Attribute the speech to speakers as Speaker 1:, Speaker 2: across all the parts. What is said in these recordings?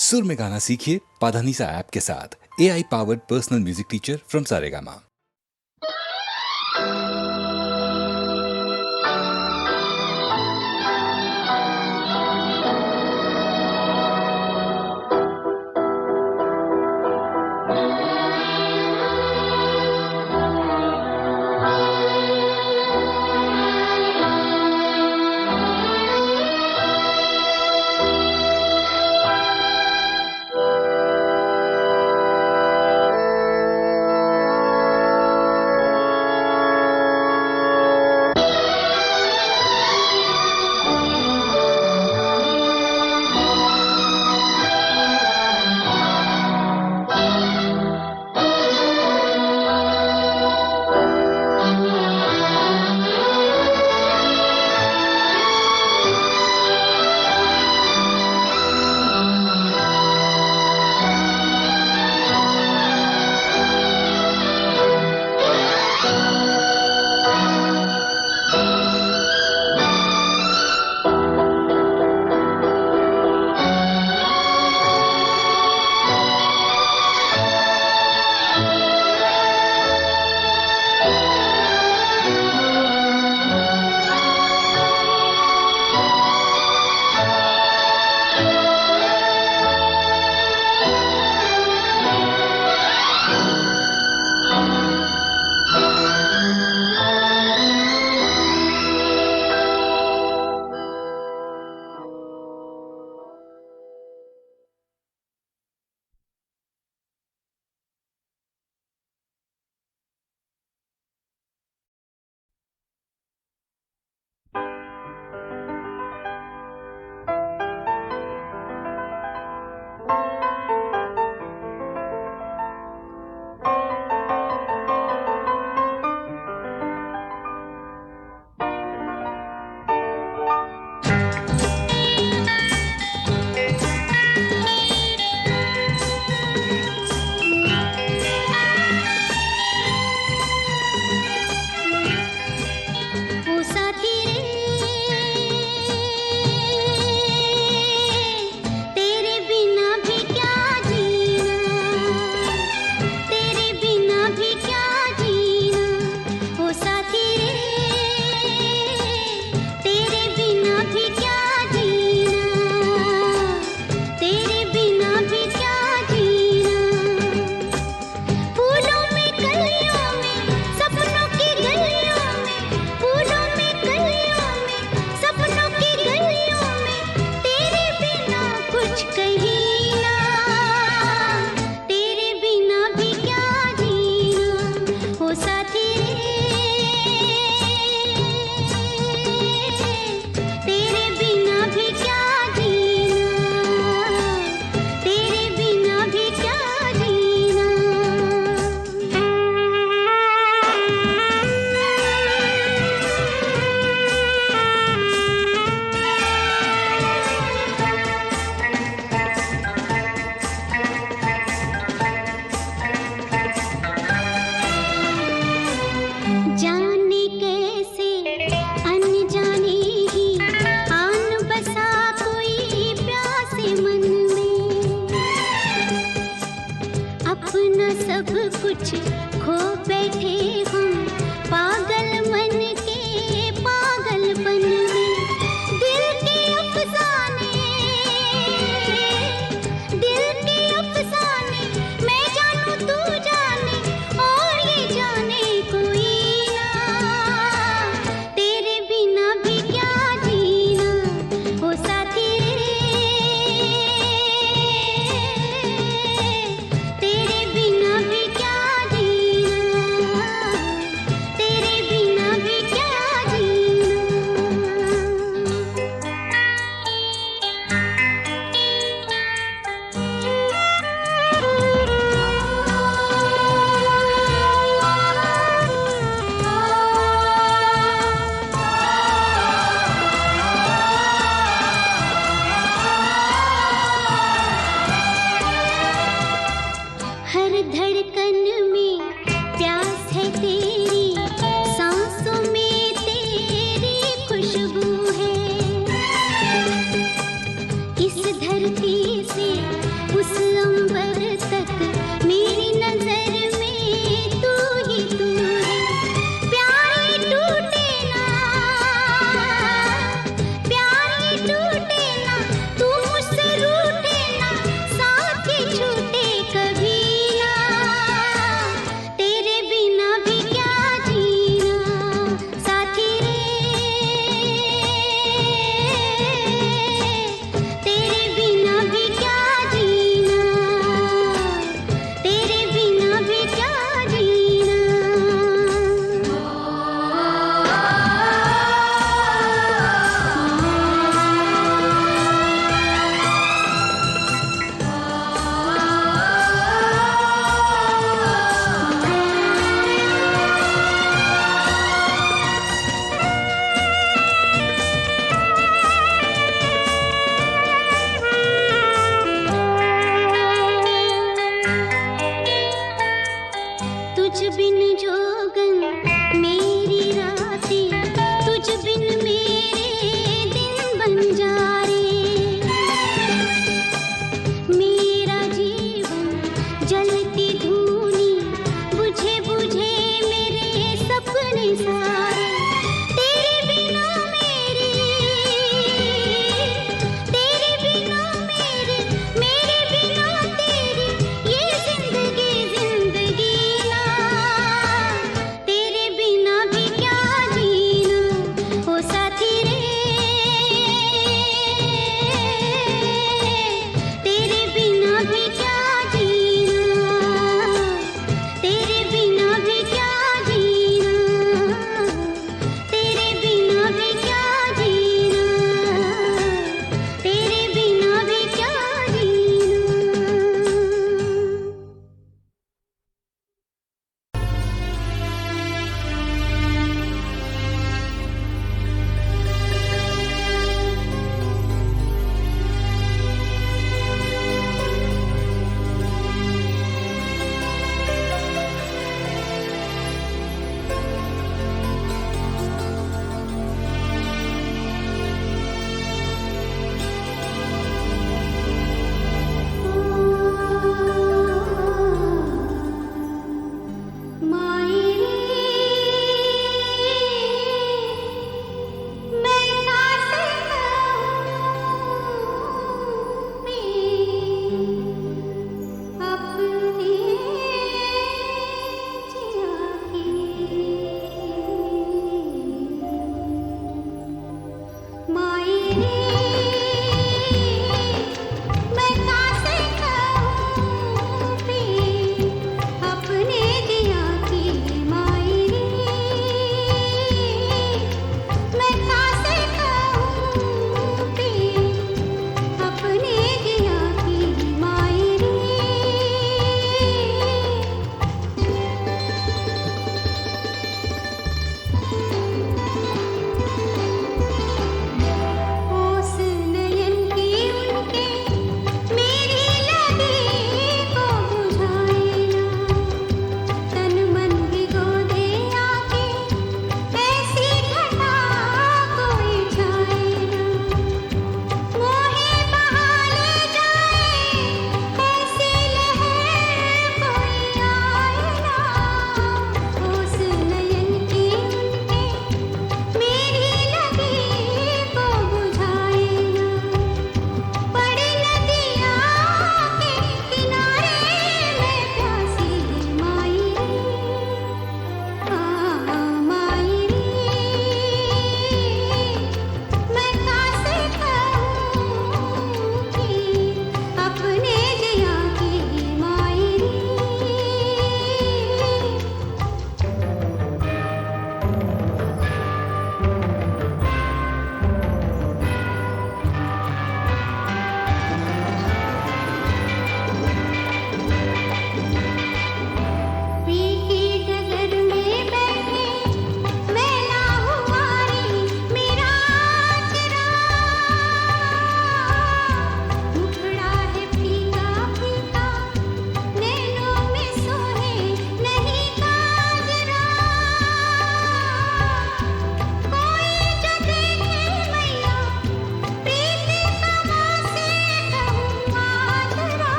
Speaker 1: सुर में गाना सीखिए पाधानीसा ऐप के साथ। AI powered personal music teacher from Saregama.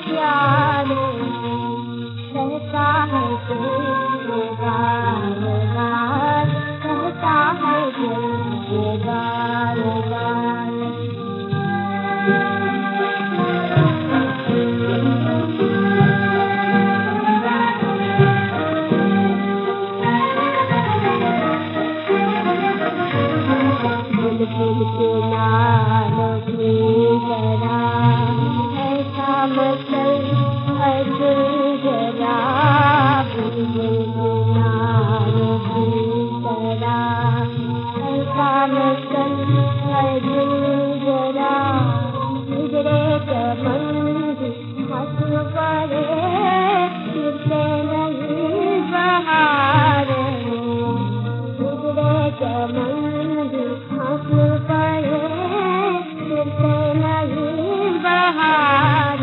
Speaker 2: प्यार रहता है दिल बार बार, रहता है दिल बार बार। बुलबुल के नाम की तरह ऐसा मचल है दिल जरा, बुलबुल के नाम की तरह ऐसा मचल है दिल जरा। बिगड़े चमन हंस पड़े फिरते नहीं बहार, बिगड़े चमन हंस पड़े फिरते नहीं बहार।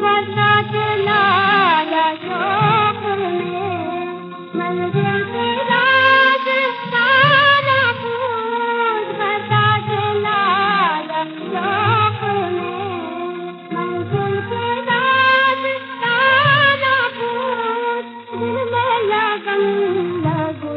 Speaker 2: बरसा चलाया शौक में मंजिल की रास्ताना पूछ, बरसा चलाया शौक में मंजिल की रास्ताना पूछ। दिल में लगन लगी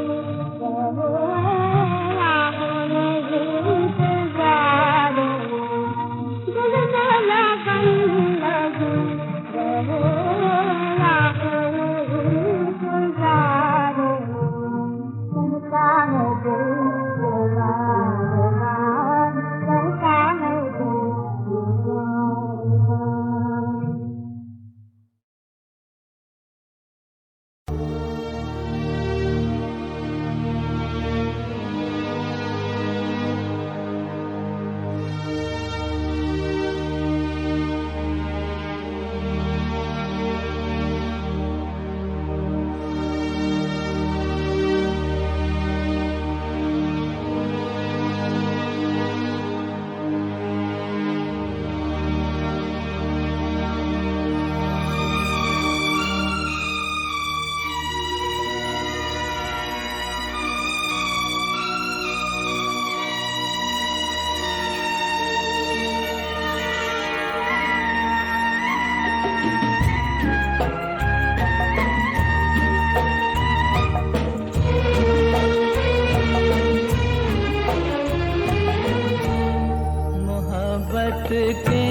Speaker 3: के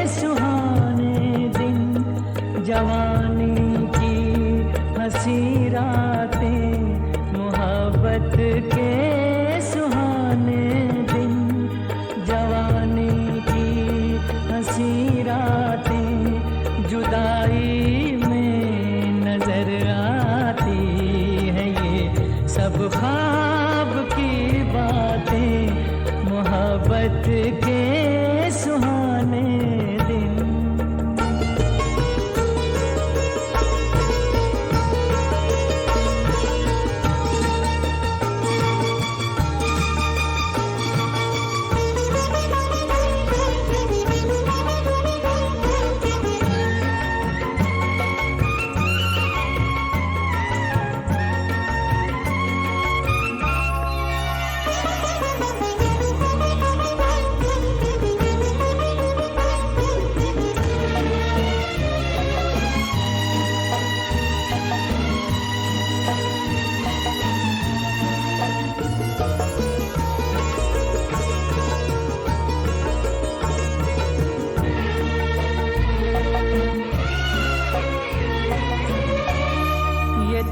Speaker 3: सुहाने दिन, जवानी की हंसी रातें, मोहब्बत के सुहाने दिन, जवानी की हंसी रातें, जुदाई में नजर आती है ये सब ख्वाब की बातें, मोहब्बत के सुहाने दिन।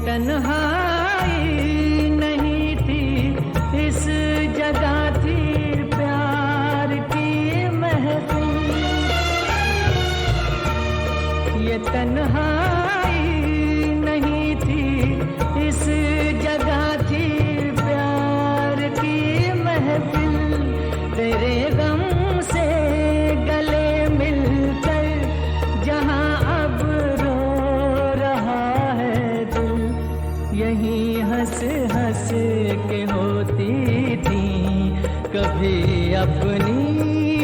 Speaker 3: तन्हाई नहीं थी इस जगह थी प्यार की महफिल, ये तन्हाई नहीं थी इस जगह थी प्यार की महफिल, तेरे गम से गले मिलकर जहां अब रो रहा है दिल, यहीं हंस हंस के होती थी कभी अपनी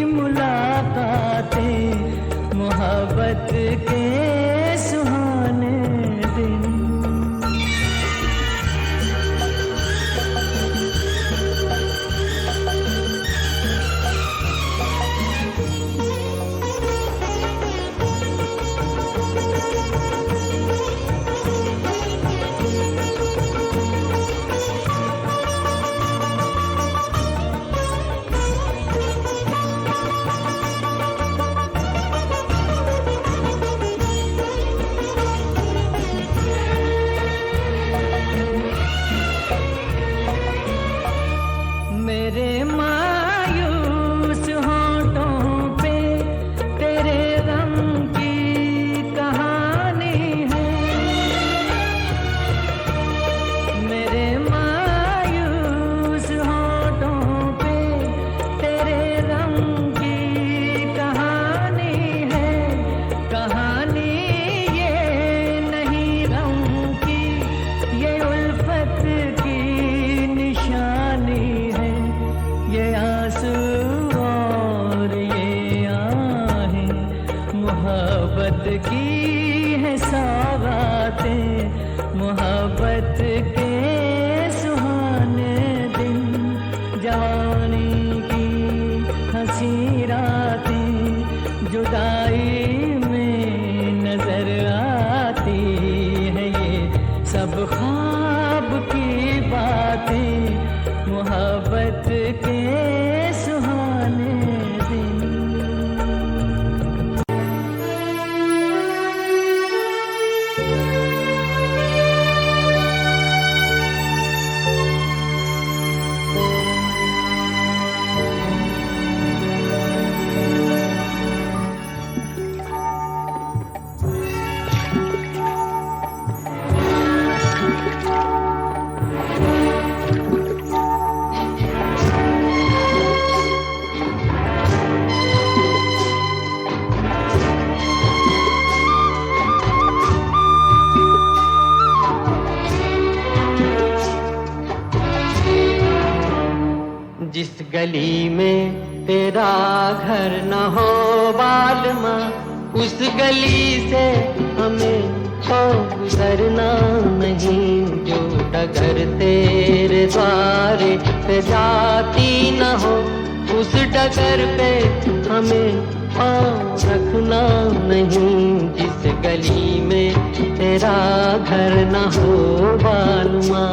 Speaker 3: मुलाकातें, मोहब्बत के सुहाने दिन। की है सौगातें, मोहब्बत के सुहाने दिन, जवानी की हंसी रातें जुदाई में नजर आती है, ये सब ख्वाब की बातें, मोहब्बत के सुहाने दिन।
Speaker 4: जिस गली में तेरा घर न हो बालमा, उस गली से हमें तो गुजरना नहीं। जो डगर तेरे द्वारे पे जाती न हो, उस डगर पे हमें पाँव रखना नहीं। जिस गली में तेरा घर न हो बालमा,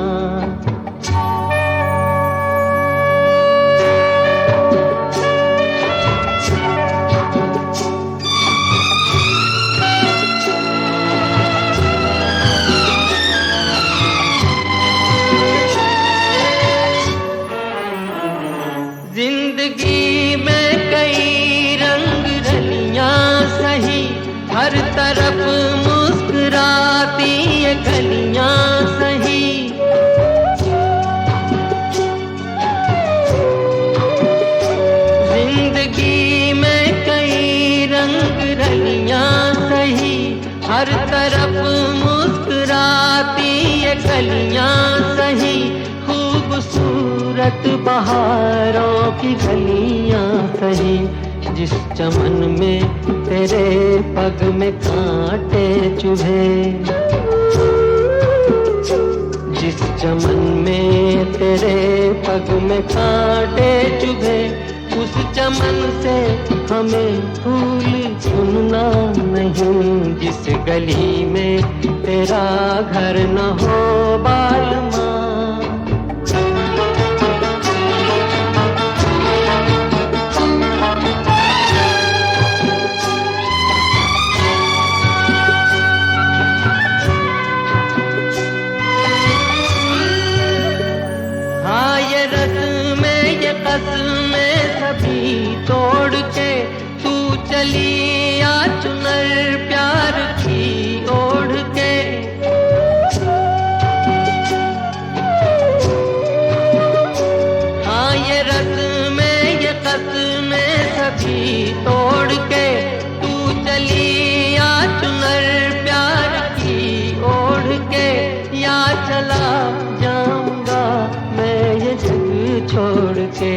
Speaker 4: जिंदगी में कई रंग रलियां सही, हर तरफ मुस्कुराती ये गलियां सही। जिंदगी में कई रंग रलियां सही, हर तरफ मुस्कुराती ये गलियां सही। खूबसूरत बहारों की गलियां सही, जिस चमन में तेरे पग में कांटे चुभे। जिस चमन में तेरे पग में कांटे चुभे, उस चमन से हमें फूल चुनना नहीं। जिस गली में तेरा घर न हो बालमा, में सभी तोड़ के तू चली आ चुनर प्यार की ओढ़ के। हाँ ये रस्में ये कस्में सभी तोड़ के तू चली आ चुनर प्यार की ओढ़ के। या चला जाऊंगा मैं ये जग छोड़ के,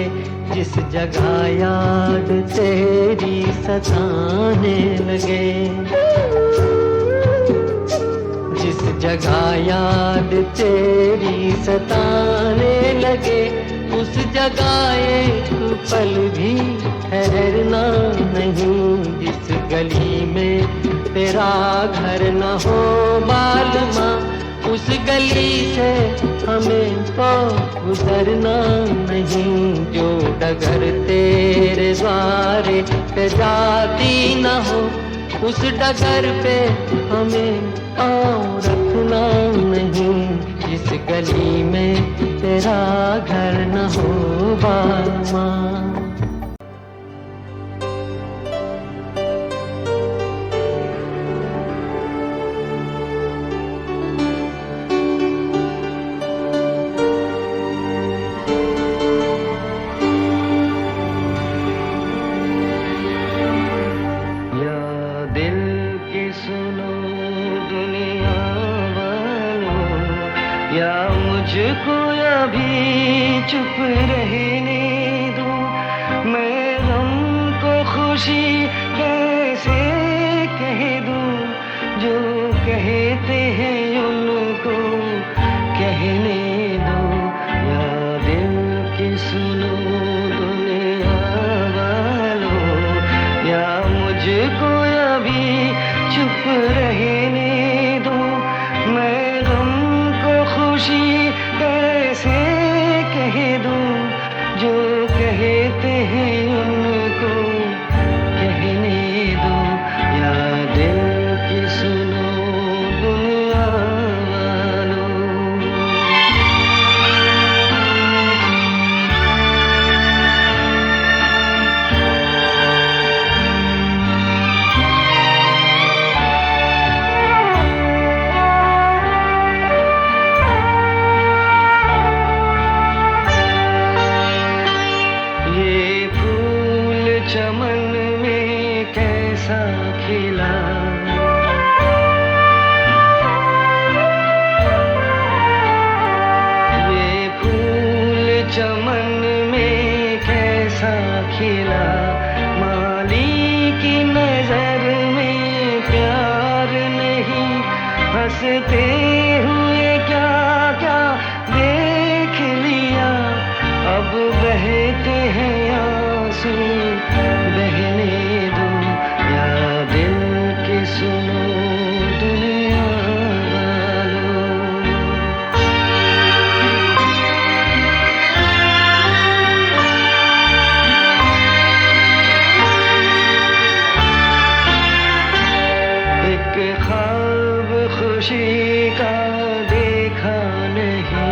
Speaker 4: जिस जगह याद तेरी सताने लगे। जिस जगह याद तेरी सताने लगे, उस जगह एक पल भी ठहरना नहीं। जिस गली में तेरा घर न हो बालमा, उस गली से हमें तो गुजरना नहीं। जो डगर तेरे द्वारे पे जाती न हो, उस डगर पे हमें पाँव रखना नहीं। जिस गली में तेरा घर न हो बालमा।
Speaker 3: मुझको अभी चुप रहने दो, मैं गम को खुशी कैसे कह दूं। अभी चुप रहने दो, मैं गम को खुशी कैसे कह दूं, जो कहते हैं उनको कहने दो, या दिल की सुनो दुनिया वालों। ये फूल चमन में कैसा खिला, ये फूल चमन में कैसा खिला, माली की नजर में प्यार नहीं, हंसते हुए क्या क्या देख लिया, अब बहते हैं आंसू बहने दो, या दिल की सुनो दुनिया वालों। एक ख्वाब खुशी का देखा नहीं,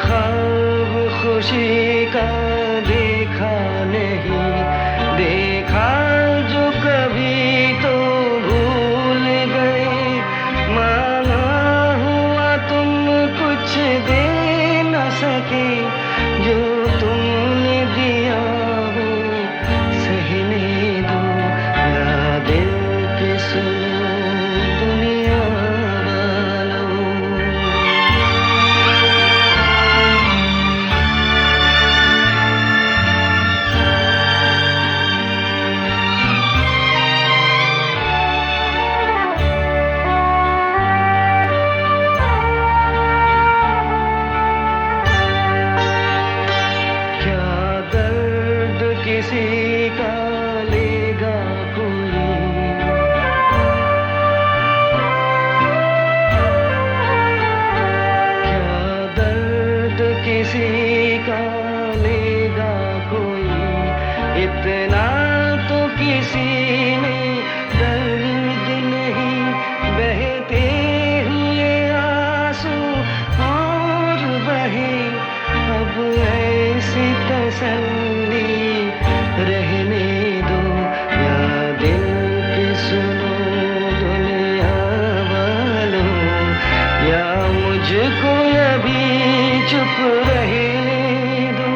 Speaker 3: ख्वाब खुशी का देखा नहीं, देखा जो कभी तो भूल गए, माना हुआ तुम कुछ दे न सके, जो तुमने दिया हो सहने दो, या दिल की सुनो दुनिया वालों। किसी का लेगा कोई, क्या दर्द किसी का लेगा कोई, इतना तो किसी में दर्द नहीं, बहते हुए आंसू और बहे, अब ऐसी तसल्ली रहने दो, या दिल की सुनो दुनिया वालों, या मुझको अभी चुप रहने दो,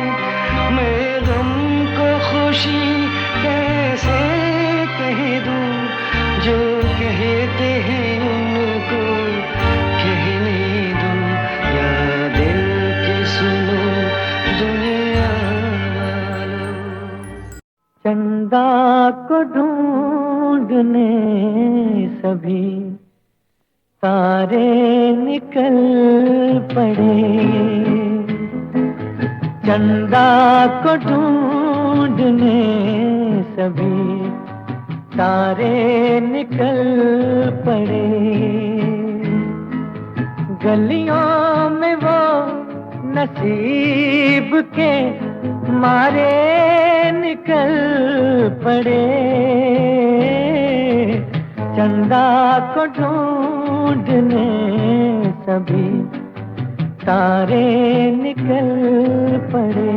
Speaker 3: मैं गम को खुशी कैसे कह दूं, जो कहते हैं उनको कहने दो, या दिल की सुनो दुनिया वालों। चंदा को ढूंढने सभी तारे निकल पड़े, चंदा को ढूंढने सभी तारे निकल पड़े, गलियों में वो नसीब के मारे निकल पड़े, चंदा को ढूंढने सभी तारे निकल पड़े।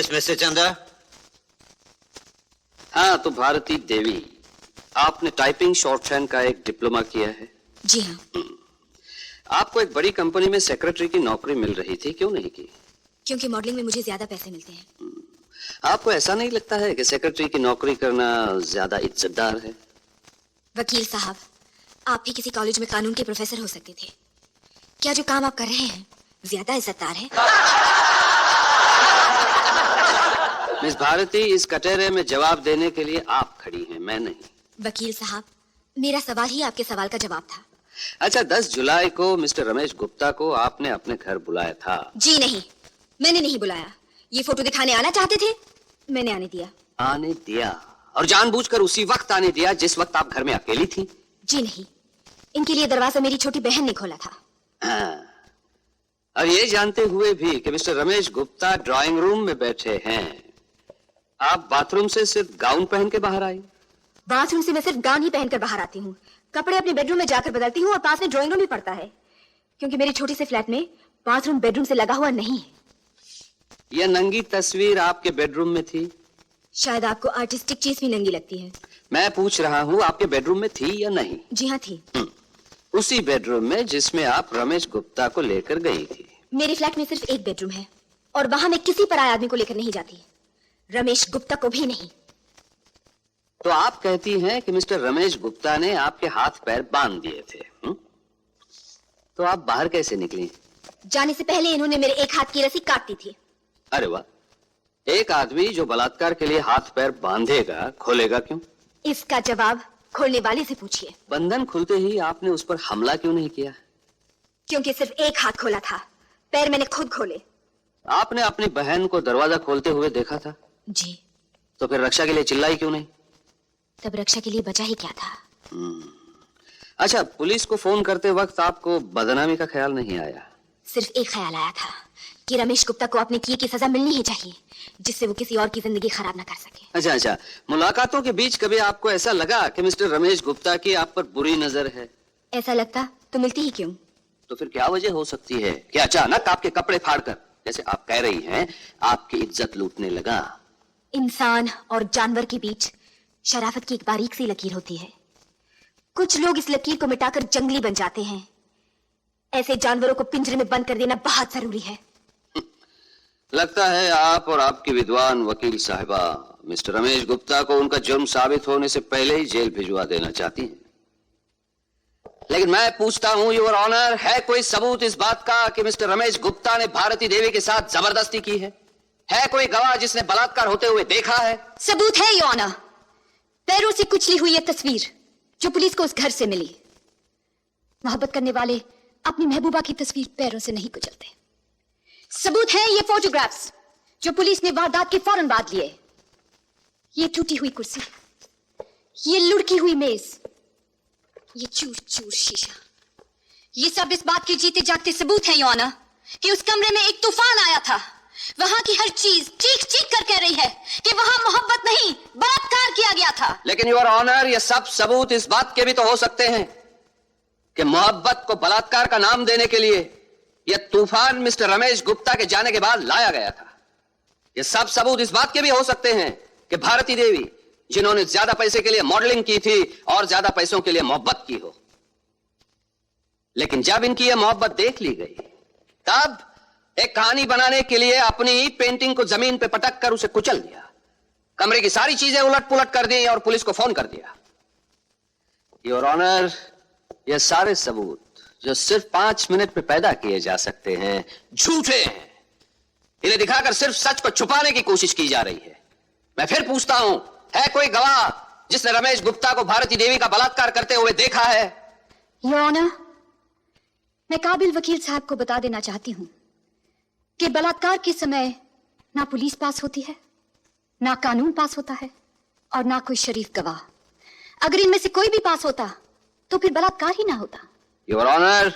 Speaker 5: Yes mister Chandra.
Speaker 6: हाँ, तो भारती देवी, आपने टाइपिंग शॉर्टहैंड का एक डिप्लोमा किया है।
Speaker 7: जी हाँ।
Speaker 6: आपको एक बड़ी कंपनी में सेक्रेटरी की नौकरी मिल रही थी, क्यों नहीं की?
Speaker 7: क्योंकि मॉडलिंग में मुझे ज्यादा पैसे मिलते हैं।
Speaker 6: आपको ऐसा नहीं लगता है कि सेक्रेटरी की नौकरी करना ज्यादा इज्जतदार है?
Speaker 7: वकील साहब, आप भी किसी कॉलेज में कानून के प्रोफेसर हो सकते थे। क्या जो काम आप कर रहे हैं ज्यादा इज्जतदार है?
Speaker 6: मिस भारती, इस कटहरे में जवाब देने के लिए आप खड़ी हैं, मैं नहीं।
Speaker 7: वकील साहब, मेरा सवाल ही आपके सवाल का जवाब था।
Speaker 6: अच्छा, 10 जुलाई को मिस्टर रमेश गुप्ता को आपने अपने घर बुलाया था?
Speaker 7: जी नहीं, मैंने नहीं बुलाया। ये फोटो दिखाने आना चाहते थे, मैंने आने दिया।
Speaker 6: आने दिया? और जानबूझकर उसी वक्त आने दिया जिस वक्त आप घर में अकेली थी?
Speaker 7: जी नहीं, इनके लिए दरवाजा मेरी छोटी बहन ने खोला था।
Speaker 6: हाँ। और ये जानते हुए भी कि mister Ramesh Gupta drawing room में बैठे हैं, आप बाथरूम से सिर्फ गाउन पहन के बाहर आई?
Speaker 7: बाथरूम से मैं सिर्फ गाउन ही पहनकर बाहर आती हूँ। कपड़े अपने बेडरूम में जाकर बदलती हूँ और पास में ड्राइंग रूम भी पड़ता है, क्योंकि मेरी छोटी से फ्लैट में बाथरूम बेडरूम से लगा हुआ नहीं है।
Speaker 6: यह नंगी तस्वीर आपके बेडरूम में थी?
Speaker 7: शायद आपको आर्टिस्टिक चीज भी नंगी लगती है।
Speaker 6: मैं पूछ रहा हूँ, आपके बेडरूम में थी या नहीं?
Speaker 7: जी हाँ, थी।
Speaker 6: उसी बेडरूम में जिसमें आप रमेश गुप्ता को लेकर गई थी।
Speaker 7: मेरे फ्लैट में सिर्फ एक बेडरूम है और वहां मैं किसी पराये आदमी को लेकर नहीं जाती, रमेश गुप्ता को भी नहीं।
Speaker 6: तो आप कहती हैं कि मिस्टर रमेश गुप्ता ने आपके हाथ पैर बांध दिए थे? तो आप बाहर कैसे निकली?
Speaker 7: जाने से पहले इन्होंने मेरे एक हाथ की रस्सी काट दी थी।
Speaker 6: अरे वाह, एक आदमी जो बलात्कार के लिए हाथ पैर बांधेगा, खोलेगा क्यों?
Speaker 7: इसका जवाब खोलने वाले से पूछिए।
Speaker 6: बंधन खुलते ही आपने उस पर हमला क्यों नहीं किया?
Speaker 7: क्योंकि सिर्फ एक हाथ खोला था, पैर मैंने खुद खोले।
Speaker 6: आपने अपनी बहन को दरवाजा खोलते हुए देखा था?
Speaker 7: जी।
Speaker 6: तो फिर रक्षा के लिए चिल्लाई क्यों नहीं?
Speaker 7: तब रक्षा के लिए बचा ही क्या था?
Speaker 6: अच्छा, पुलिस को फोन करते वक्त आपको बदनामी का ख्याल नहीं आया?
Speaker 7: सिर्फ एक ख्याल आया था कि रमेश गुप्ता को अपने किए की सजा मिलनी ही चाहिए, जिससे वो किसी और की जिंदगी खराब ना कर सके।
Speaker 6: अच्छा, मुलाकातों के बीच कभी आपको ऐसा लगा कि मिस्टर रमेश गुप्ता की आप पर बुरी नजर है?
Speaker 7: ऐसा लगता तो मिलती ही क्यों?
Speaker 6: तो फिर क्या वजह हो सकती है कि अचानक आपके कपड़े फाड़कर, जैसे आप कह रही हैं, आपकी इज्जत लूटने लगा?
Speaker 7: इंसान और जानवर के बीच शराफत की एक बारीक सी लकीर होती है। कुछ लोग इस लकीर को मिटाकर जंगली बन जाते हैं। ऐसे जानवरों को पिंजरे में बंद कर देना बहुत जरूरी है।
Speaker 6: लगता है आप और आपकी विद्वान वकील साहिबा मिस्टर रमेश गुप्ता को उनका जुर्म साबित होने से पहले ही जेल भिजवा देना चाहती हैं। लेकिन मैं पूछता हूं, योर ऑनर, है कोई सबूत इस बात का कि मिस्टर रमेश गुप्ता ने भारती देवी के साथ जबरदस्ती की है? है कोई गवाह जिसने बलात्कार होते हुए देखा है?
Speaker 7: सबूत है योर ऑनर। पैरों से कुचली हुई यह तस्वीर जो पुलिस को उस घर से मिली। मोहब्बत करने वाले अपनी महबूबा की तस्वीर पैरों से नहीं कुचलते। सबूत है ये फोटोग्राफ्स जो पुलिस ने वारदात के फौरन बाद लिए। ये टूटी हुई कुर्सी, ये लुढ़की हुई मेज, ये चूर चूर शीशा, ये सब इस बात के जीते जागते सबूत है योर ऑनर कि उस कमरे में एक तूफान आया था। वहां की हर चीज चीख चीख कर कह रही है कि वहां मोहब्बत नहीं, बलात्कार किया गया था।
Speaker 6: लेकिन योर ऑनर, ये सब सबूत इस बात के भी तो हो सकते हैं कि मोहब्बत को बलात्कार का नाम देने के लिए यह तूफान मिस्टर रमेश गुप्ता के जाने के बाद लाया गया था। ये सब सबूत इस बात के भी हो सकते हैं कि भारती देवी, जिन्होंने ज्यादा पैसे के लिए मॉडलिंग की थी और ज्यादा पैसों के लिए मोहब्बत की हो, लेकिन जब इनकी यह मोहब्बत देख ली गई, तब एक कहानी बनाने के लिए अपनी ही पेंटिंग को जमीन पे पटक कर उसे कुचल दिया, कमरे की सारी चीजें उलट पुलट कर दी और पुलिस को फोन कर दिया। योर ऑनर, ये सारे सबूत जो सिर्फ 5 मिनट में पैदा किए जा सकते हैं, झूठे हैं। इन्हें दिखाकर सिर्फ सच को छुपाने की कोशिश की जा रही है। मैं फिर पूछता हूं, है कोई गवाह जिसने रमेश गुप्ता को भारती देवी का बलात्कार करते हुए देखा है?
Speaker 7: योर ऑनर, मैं काबिल वकील साहब को बता देना चाहती हूं कि बलात्कार के समय ना पुलिस पास होती है, ना कानून पास होता है और ना कोई शरीफ गवाह। अगर इनमें से कोई भी पास होता तो फिर बलात्कार ही ना होता।
Speaker 6: योर ऑनर,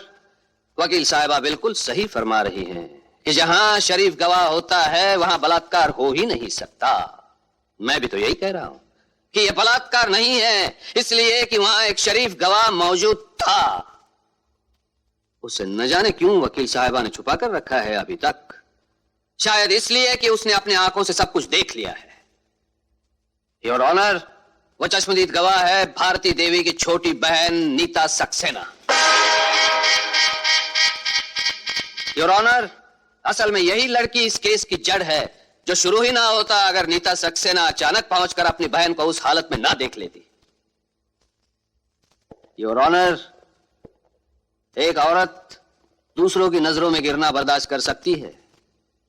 Speaker 6: वकील साहिबा बिल्कुल सही फरमा रही हैं कि जहां शरीफ गवाह होता है वहां बलात्कार हो ही नहीं सकता। मैं भी तो यही कह रहा हूं कि यह बलात्कार नहीं है, इसलिए कि वहां एक शरीफ गवाह मौजूद था। उसे न जाने क्यों वकील साहिबा ने छुपा कर रखा है अभी तक। शायद इसलिए कि उसने अपनी आंखों से सब कुछ देख लिया है। योर ऑनर, वो चश्मदीद गवाह है भारती देवी की छोटी बहन नीता सक्सेना। योर ऑनर, असल में यही लड़की इस केस की जड़ है, जो शुरू ही ना होता अगर नीता सक्सेना अचानक पहुंचकर अपनी बहन को उस हालत में ना देख लेती। योर ऑनर, एक औरत दूसरों की नजरों में गिरना बर्दाश्त कर सकती है,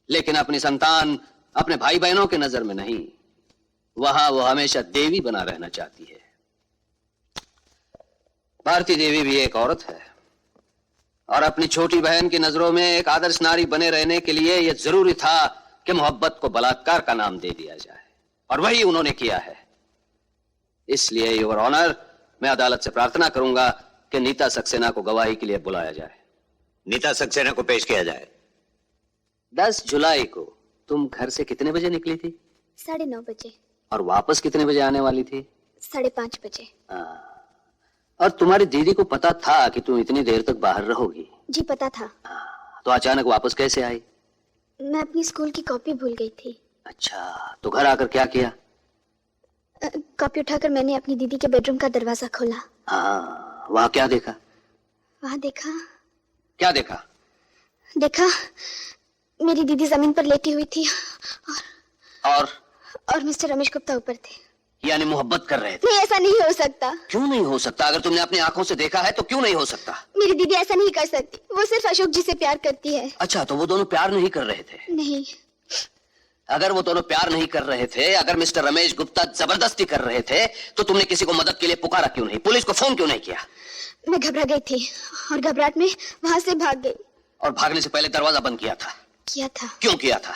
Speaker 6: लेकिन अपनी संतान, अपने भाई बहनों की नजर में नहीं। वहां वो हमेशा देवी बना रहना चाहती है। भारती देवी भी एक औरत है और अपनी छोटी बहन की नजरों में एक आदर्श नारी बने रहने के लिए यह जरूरी था कि मोहब्बत को बलात्कार का नाम दे दिया जाए, और वही उन्होंने किया है। इसलिए योर ऑनर, मैं अदालत से प्रार्थना करूंगा कि नीता सक्सेना को गवाही के लिए बुलाया जाए।
Speaker 5: नीता सक्सेना को पेश किया जाए।
Speaker 6: 10 जुलाई को तुम घर से कितने बजे निकली थी
Speaker 7: 9:30 बजे।
Speaker 6: और वापस कितने बजे आने वाली थी?
Speaker 7: 5:30 बजे।
Speaker 6: और तुम्हारी दीदी को पता था कि तुम इतनी देर तक बाहर रहोगी?
Speaker 7: जी पता था।
Speaker 6: तो अचानक वापस कैसे आई?
Speaker 7: मैं अपनी स्कूल की कॉपी भूल गई थी।
Speaker 6: अच्छा, तो घर आकर क्या किया?
Speaker 7: कॉपी उठाकर मैंने अपनी दीदी के बेडरूम का दरवाजा खोला।
Speaker 6: हाँ, वहां क्या देखा?
Speaker 7: वहां देखा,
Speaker 6: क्या देखा?
Speaker 7: देखा मेरी दीदी जमीन पर लेटी हुई थी और मिस्टर रमेश गुप्ता ऊपर थे।
Speaker 6: यानी मोहब्बत कर रहे थे?
Speaker 7: नहीं, ऐसा नहीं हो सकता।
Speaker 6: क्यों नहीं हो सकता? अगर तुमने अपनी आंखों से देखा है तो क्यों नहीं हो सकता?
Speaker 7: मेरी दीदी ऐसा नहीं कर सकती, वो सिर्फ अशोक जी से प्यार करती है।
Speaker 6: अच्छा, तो वो दोनों प्यार नहीं कर रहे थे?
Speaker 7: नहीं।
Speaker 6: अगर वो दोनों प्यार नहीं कर रहे थे, अगर मिस्टर रमेश गुप्ता जबरदस्ती कर रहे थे, तो तुमने किसी को मदद के लिए पुकारा क्यों नहीं? पुलिस को फोन क्यों नहीं किया?
Speaker 7: मैं घबरा गई थी और घबराहट में वहां से भाग गई।
Speaker 6: और भागने से पहले दरवाजा बंद किया था?
Speaker 7: किया था।
Speaker 6: क्यों किया था?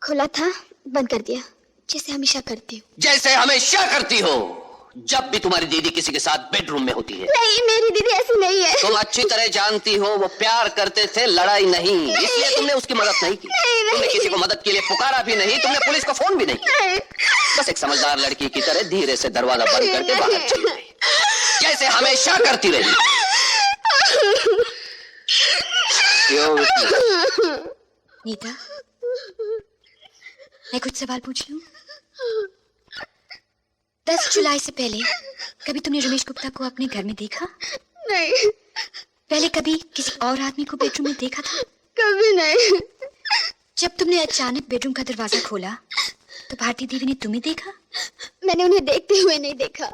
Speaker 7: खुला था, बंद कर दिया, जैसे हमेशा करती हूँ।
Speaker 6: जैसे हमेशा करती हो जब भी तुम्हारी दीदी किसी के साथ बेडरूम में होती है?
Speaker 7: नहीं, मेरी दीदी ऐसी नहीं है।
Speaker 6: तुम अच्छी तरह जानती हो वो प्यार करते थे, लड़ाई नहीं। इसलिए तुमने उसकी मदद नहीं की। तुमने किसी को मदद के लिए पुकारा भी नहीं, तुमने पुलिस को फोन भी नहीं किया। बस एक समझदार लड़की की तरह धीरे से दरवाजा बंद करके बाहर चली गई, जैसे हमेशा करती रही।
Speaker 7: नीता, मैं कुछ सवाल पूछ लूं? 10 जुलाई से पहले कभी तुमने रमेश गुप्ता को अपने घर में देखा?
Speaker 2: नहीं,
Speaker 7: पहले कभी किसी और आदमी को बेडरूम में देखा था?
Speaker 2: कभी नहीं।
Speaker 7: जब तुमने अचानक बेडरूम का दरवाजा खोला तो भारती देवी ने तुम्हें देखा?
Speaker 2: मैंने उन्हें देखते हुए नहीं देखा।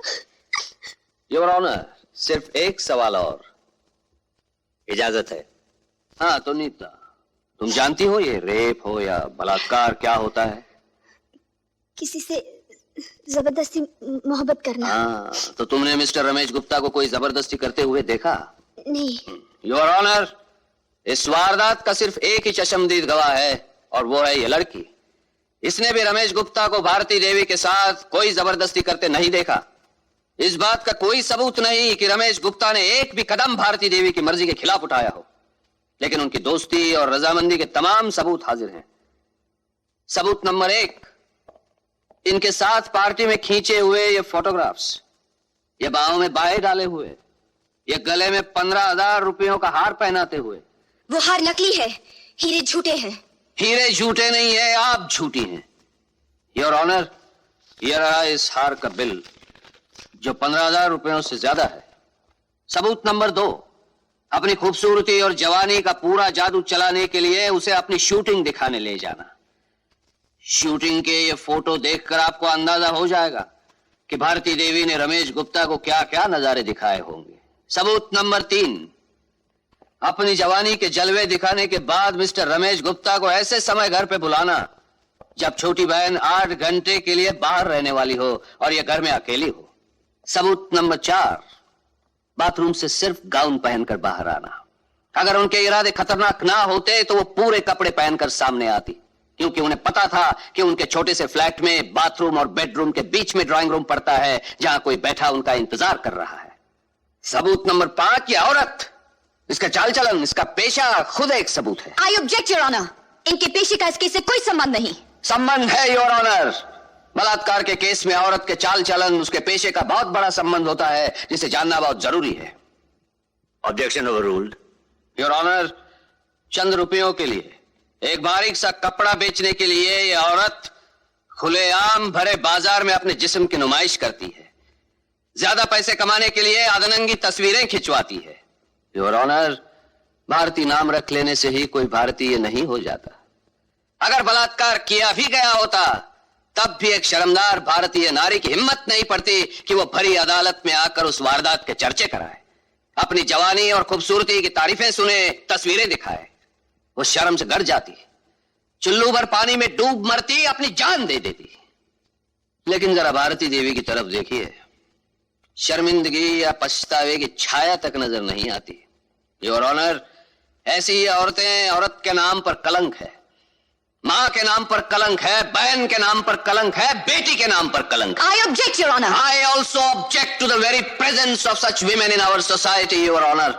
Speaker 6: योर ऑनर, सिर्फ एक सवाल और,
Speaker 5: इजाजत है?
Speaker 6: हाँ, तो नीता, तुम जानती हो ये रेप हो या बलात्कार क्या होता है?
Speaker 7: किसी से जबरदस्ती मोहब्बत करना।
Speaker 6: हाँ, तो तुमने मिस्टर रमेश गुप्ता को कोई जबरदस्ती करते हुए देखा?
Speaker 7: नहीं।
Speaker 6: योर ऑनर, इस वारदात का सिर्फ एक ही चश्मदीद गवाह है और वो है ये लड़की। इसने भी रमेश गुप्ता को भारती देवी के साथ कोई जबरदस्ती करते नहीं देखा। इस बात का कोई सबूत नहीं कि रमेश गुप्ता ने एक भी कदम भारती देवी की मर्जी के खिलाफ उठाया हो, लेकिन उनकी दोस्ती और रजामंदी के तमाम सबूत हाजिर हैं। सबूत नंबर 1, इनके साथ पार्टी में खींचे हुए ये फोटोग्राफ्स, ये बाहों में बाहे डाले हुए, ये गले में 15,000 रुपयों का हार पहनाते हुए।
Speaker 7: वो हार नकली है, हीरे झूठे हैं।
Speaker 6: हीरे झूठे नहीं है, आप झूठी हैं। योर ऑनर, ये रहा इस हार का बिल जो 15,000 रुपयों से ज्यादा है। सबूत नंबर 2, अपनी खूबसूरती और जवानी का पूरा जादू चलाने के लिए उसे अपनी शूटिंग दिखाने ले जाना। शूटिंग के ये फोटो देखकर आपको अंदाजा हो जाएगा कि भारती देवी ने रमेश गुप्ता को क्या क्या नजारे दिखाए होंगे। सबूत नंबर 3, अपनी जवानी के जलवे दिखाने के बाद मिस्टर रमेश गुप्ता को ऐसे समय घर पे बुलाना जब छोटी बहन 8 घंटे के लिए बाहर रहने वाली हो और यह घर में अकेली हो। सबूत नंबर 4, बाथरूम से सिर्फ गाउन पहनकर बाहर आना। अगर उनके इरादे खतरनाक ना होते तो वो पूरे कपड़े पहनकर सामने आती, क्योंकि उन्हें पता था कि उनके छोटे से फ्लैट में बाथरूम और बेडरूम के बीच में ड्राइंग रूम पड़ता है जहां कोई बैठा उनका इंतजार कर रहा है। सबूत नंबर 5, ये औरत, इसका चाल चलन, इसका पेशा खुद एक सबूत है।
Speaker 7: आई ऑब्जेक्ट योर ऑनर, इनके पेशे का इसके से कोई संबंध नहीं।
Speaker 6: संबंध है योर ऑनर। बलात्कार के केस में औरत के चाल चलन, उसके पेशे का बहुत बड़ा संबंध होता है, जिसे जानना बहुत जरूरी है।
Speaker 5: Objection overruled.
Speaker 6: योर ऑनर, चंद रुपयों के लिए एक बारीक सा कपड़ा बेचने के लिए ये औरत खुलेआम भरे बाजार में अपने जिस्म की नुमाइश करती है, ज्यादा पैसे कमाने के लिए अधनंगी तस्वीरें खिंचवाती है। योर ऑनर, भारतीय नाम रख लेने से ही कोई भारतीय नहीं हो जाता। अगर बलात्कार किया भी गया होता तब भी एक शर्मदार भारतीय नारी की हिम्मत नहीं पड़ती कि वो भरी अदालत में आकर उस वारदात के चर्चे कराए, अपनी जवानी और खूबसूरती की तारीफें सुने, तस्वीरें दिखाए। वो शर्म से गड़ जाती, चुल्लू भर पानी में डूब मरती, अपनी जान दे देती। लेकिन जरा भारती देवी की तरफ देखिए, शर्मिंदगी या पछतावे की छाया तक नजर नहीं आती। योर ऑनर, ऐसी औरतें औरत के नाम पर कलंक है, मां के नाम पर कलंक है, बहन के नाम पर कलंक है, बेटी के नाम पर कलंक है।
Speaker 7: I object, Your Honor.
Speaker 6: I also object to the very presence of such women in our society, Your Honor.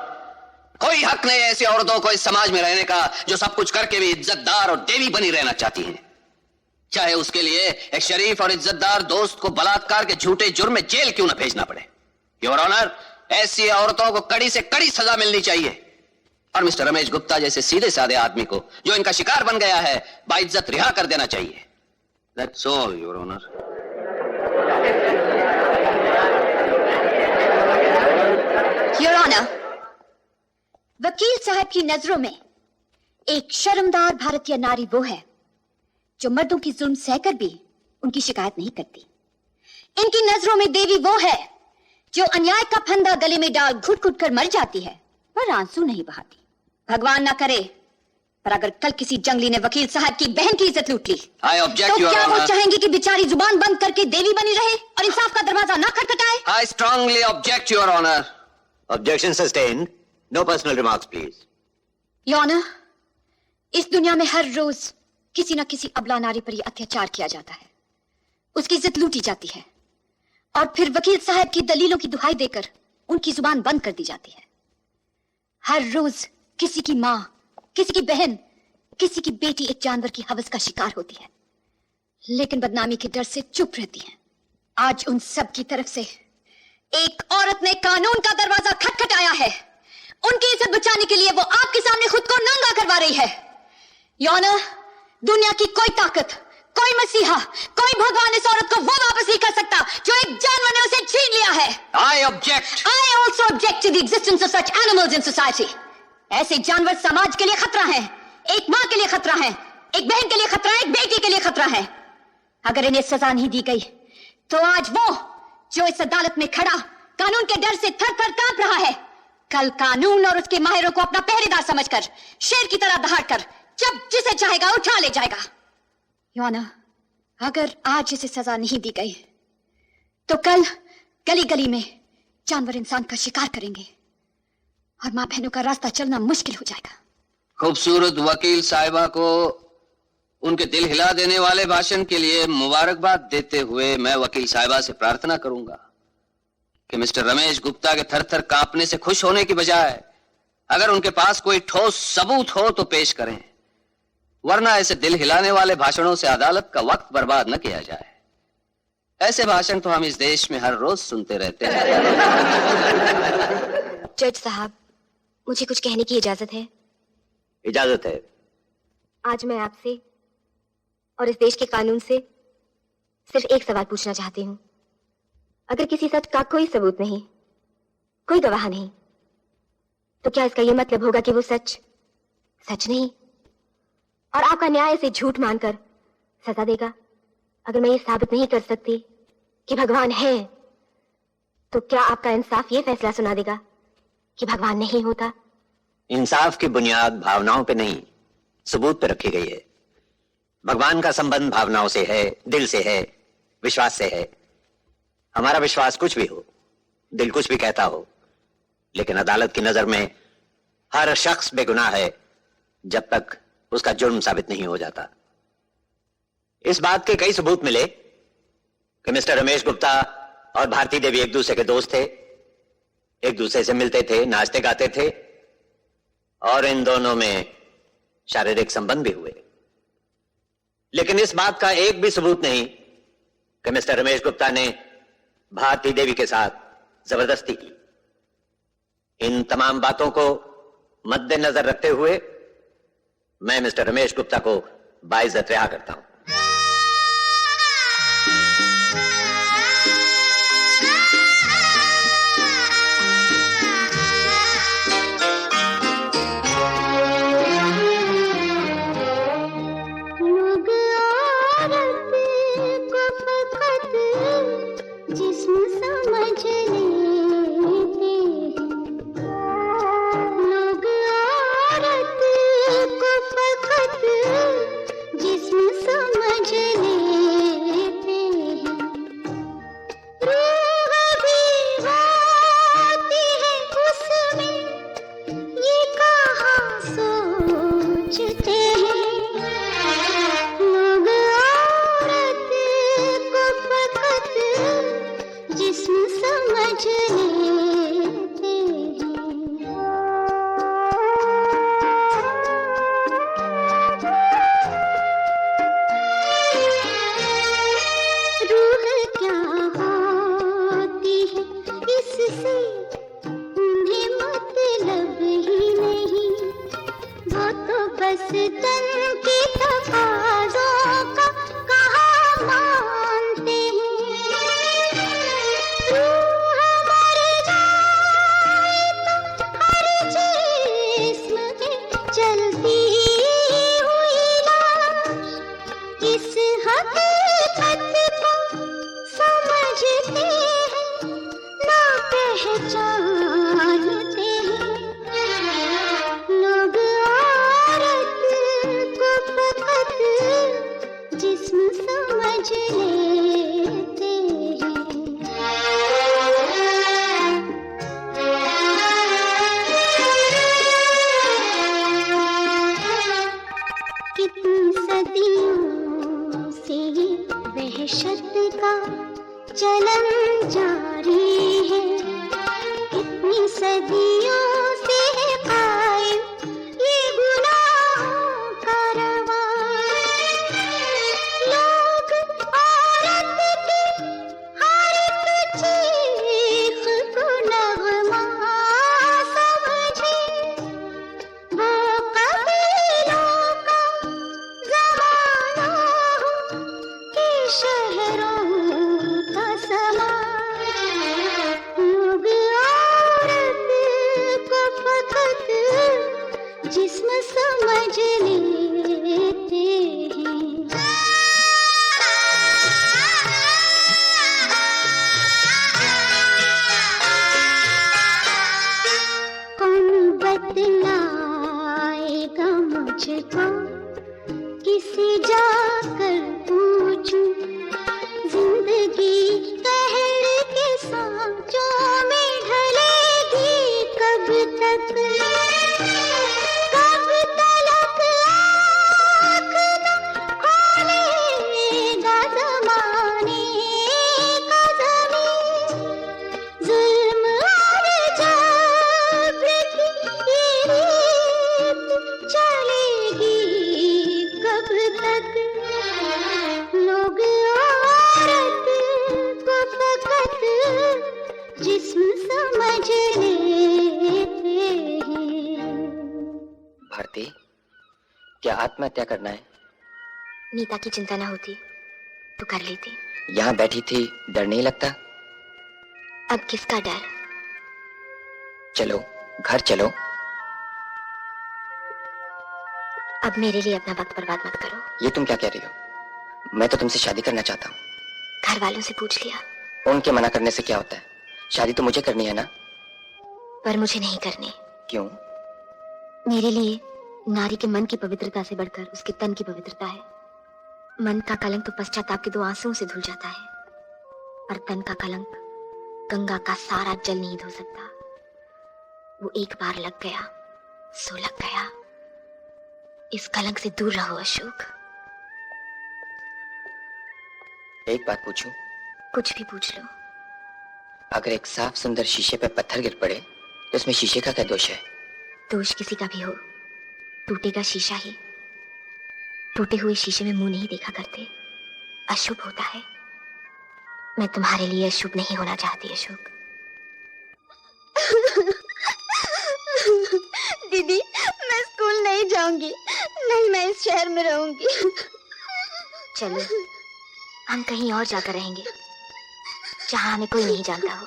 Speaker 6: कोई हक नहीं ऐसी औरतों को इस समाज में रहने का जो सब कुछ करके भी इज्जतदार और देवी बनी रहना चाहती हैं, चाहे उसके लिए एक शरीफ और इज्जतदार दोस्त को बलात्कार के झूठे जुर्म में जेल क्यों न भेजना पड़े। योर ऑनर, ऐसी औरतों को कड़ी से कड़ी सजा मिलनी चाहिए और मिस्टर रमेश गुप्ता जैसे सीधे साधे आदमी को जो इनका शिकार बन गया है बाइज्जत रिहा कर देना चाहिए। That's all, Your Honor.
Speaker 7: Your Honor, वकील साहब की नजरों में एक शर्मदार भारतीय नारी वो है जो मर्दों की जुल्म सहकर भी उनकी शिकायत नहीं करती। इनकी नजरों में देवी वो है जो अन्याय का फंदा गले में डाल घुट घुट कर मर जाती है पर आंसू नहीं बहाती। भगवान ना करे पर अगर कल किसी जंगली ने वकील साहब की बहन की इज्जत लूट ली
Speaker 6: I object,
Speaker 7: तो
Speaker 6: Your
Speaker 7: क्या वो
Speaker 6: Honor.
Speaker 7: चाहेंगे कि बेचारी जुबान बंद करके देवी बनी रहे और इंसाफ का दरवाजा ना खटखटाए?
Speaker 6: I strongly object, Your Honor.
Speaker 5: Objection sustained. No personal remarks, please.
Speaker 7: Your Honor, इस दुनिया में हर रोज किसी न किसी अबला नारी पर यह अत्याचार किया जाता है, उसकी इज्जत लूटी जाती है और फिर वकील साहब की दलीलों की दुहाई देकर उनकी जुबान बंद कर दी जाती है। हर रोज किसी की माँ, किसी की बहन, किसी की बेटी एक जानवर की हवस का शिकार होती है, लेकिन बदनामी के डर से चुप रहती है। आज उन सब की तरफ से एक औरत ने कानून का दरवाजा खटखटाया है। उनकी इज्जत बचाने के लिए वो आपके सामने खुद को नंगा करवा रही है। योर ऑनर, दुनिया की कोई ताकत, कोई मसीहा, कोई भगवान इस औरत को वो वापस नहीं कर सकता जो एक जानवर ने उसे छीन लिया है।
Speaker 6: I object.
Speaker 7: I also object to the existence of such animals in society. ऐसे जानवर समाज के लिए खतरा हैं, एक माँ के लिए खतरा है, एक बहन के लिए खतरा है, एक बेटी के लिए खतरा है। अगर इन्हें सजा नहीं दी गई तो आज वो जो इस अदालत में खड़ा कानून के डर से थर थर कांप रहा है, कल कानून और उसके माहिरों को अपना पहरेदार समझकर शेर की तरह दहाड़कर जब जिसे चाहेगा उठा ले जाएगा। योर ऑनर, अगर आज इसे सजा नहीं दी गई तो कल गली गली में जानवर इंसान का शिकार करेंगे और मां बहनों का रास्ता चलना मुश्किल हो जाएगा।
Speaker 6: खूबसूरत वकील साहिबा को उनके दिल हिला देने वाले भाषण के लिए मुबारकबाद देते हुए मैं वकील साहिबा से प्रार्थना करूंगा कि मिस्टर रमेश गुप्ता के थर थर कांपने से खुश होने की बजाय अगर उनके पास कोई ठोस सबूत हो तो पेश करें, वरना ऐसे दिल हिलाने वाले भाषणों से अदालत का वक्त बर्बाद न किया जाए। ऐसे भाषण तो हम इस देश में हर रोज सुनते रहते हैं।
Speaker 8: जज साहब, मुझे कुछ कहने की इजाजत है?
Speaker 5: इजाजत है।
Speaker 8: आज मैं आपसे और इस देश के कानून से सिर्फ एक सवाल पूछना चाहती हूँ। अगर किसी सच का कोई सबूत नहीं, कोई गवाह नहीं, तो क्या इसका यह मतलब होगा कि वो सच सच नहीं और आपका न्याय इसे झूठ मानकर सजा देगा? अगर मैं ये साबित नहीं कर सकती कि भगवान है, तो क्या आपका इंसाफ ये फैसला सुना देगा कि भगवान नहीं होता?
Speaker 5: इंसाफ की बुनियाद भावनाओं पे नहीं, सबूत पे रखी गई है। भगवान का संबंध भावनाओं से है, दिल से है, विश्वास से है। हमारा विश्वास कुछ भी हो, दिल कुछ भी कहता हो, लेकिन अदालत की नजर में हर शख्स बेगुनाह है जब तक उसका जुर्म साबित नहीं हो जाता। इस बात के कई सबूत मिले कि मिस्टर रमेश गुप्ता और भारती देवी एक दूसरे के दोस्त थे, एक दूसरे से मिलते थे, नाचते गाते थे और इन दोनों में शारीरिक संबंध भी हुए। लेकिन इस बात का एक भी सबूत नहीं कि मिस्टर रमेश गुप्ता ने भारती देवी के साथ जबरदस्ती की। इन तमाम बातों को मद्देनजर रखते हुए मैं मिस्टर रमेश गुप्ता को बाइज्जत रिहा करता हूं।
Speaker 8: आत्महत्या करना है? नीता की चिंता ना होती तो कर लेती।
Speaker 9: यहाँ बैठी थी, डर नहीं लगता?
Speaker 8: अब किसका डर?
Speaker 9: चलो घर चलो।
Speaker 8: अब मेरे लिए अपना वक्त बर्बाद मत करो।
Speaker 9: ये तुम क्या कह रही हो? मैं तो तुमसे शादी करना चाहता हूँ।
Speaker 8: घर वालों से पूछ लिया?
Speaker 9: उनके मना करने से क्या होता है? शादी तो मुझे करनी है ना?
Speaker 8: पर मुझे नहीं करनी।
Speaker 9: क्यों?
Speaker 8: मेरे लिए नारी के मन की पवित्रता से बढ़कर उसके तन की पवित्रता है। मन का कलंक तो पश्चाताप के 2 आंसुओं से धुल जाता है, पर तन का कलंक गंगा का सारा जल नहीं धो सकता। वो एक बार लग गया सो लग गया। इस कलंक से दूर रहो अशोक।
Speaker 9: एक बात पूछूं?
Speaker 8: कुछ भी पूछ लो।
Speaker 9: अगर एक साफ सुंदर शीशे पे पत्थर गिर पड़े तो इसमें शीशे का क्या दोष है?
Speaker 8: दोष किसी का भी हो, टूटेगा शीशा ही। टूटे हुए शीशे में मुंह नहीं देखा करते, अशुभ होता है। मैं तुम्हारे लिए अशुभ नहीं होना चाहती अशोक।
Speaker 2: दीदी, मैं स्कूल नहीं जाऊंगी, नहीं
Speaker 8: चलो हम कहीं और जाकर रहेंगे जहां हमें कोई नहीं जानता हो।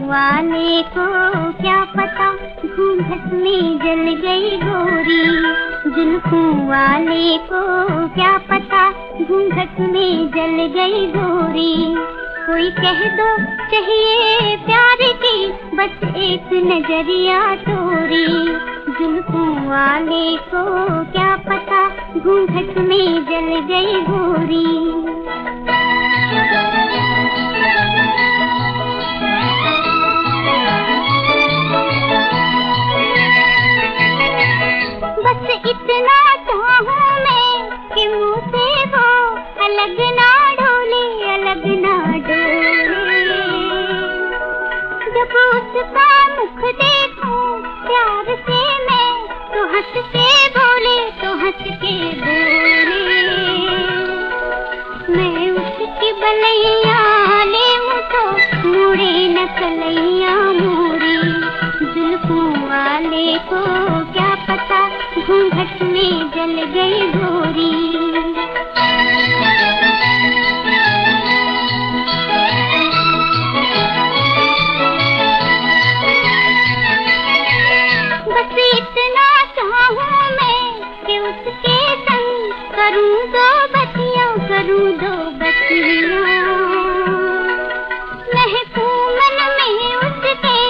Speaker 10: वाले को क्या पता घूंघट में जल गई गोरी, जुल्फों वाले को क्या पता घूंघट में जल गई गोरी। कोई कह दो चाहिए प्यार की बस एक नजरिया तोरी, जुल्फों वाले को क्या पता घूंघट में जल गई गोरी। बस इतना चाहूं मैं कि मुँह से वो अलग ना डोले, अलग ना डोले। जब उसका मुख देखूं प्यार से मैं तो हंस के बोले, तो हंस के बोले। मैं उसकी बलैया ले तो मुड़े न कलैया मोरी, जुल्फों वाले को क्या पता घूंघट में जल गई गोरी। बस इतना चाहूं मैं कि उसके संग करूं दो बतियां, करूं दो बतियां। महकूं मन में उसके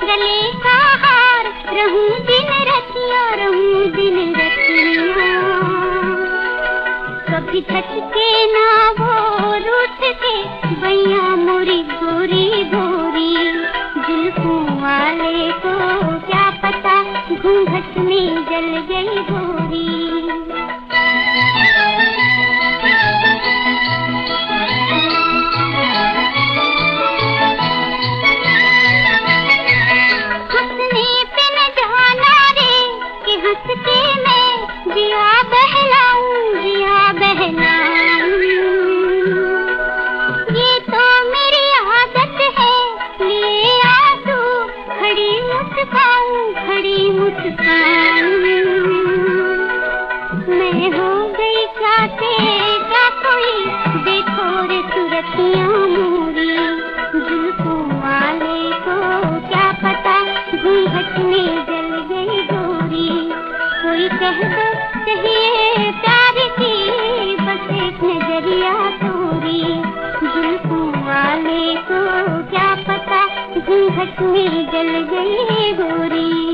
Speaker 10: गले का हार, रहूं दिन रतिया, रहूं दिन रतिया। कभी थके ना वो रूठ के बैया मोरी गोरी गोरी, जुल्फों वाले को क्या पता घूंघट में जल गई गोरी। हंस के मैं जिया बहलाऊं, जिया बहलाऊं। ये तो मेरी आदत है लिए आंसू खड़ी मुस्काऊं, खड़ी मुस्काऊं। मैं हो गई क्या तेरा कोई देखो रे सूरतियां मोरी, जुल्फों वाले को क्या पता घूंघट में जल गई गोरी। कोई कह दो चाहिए प्यार की बस एक नजरिया तोरी, जुल्फों वाले को क्या पता घूंघट में जल गई गोरी।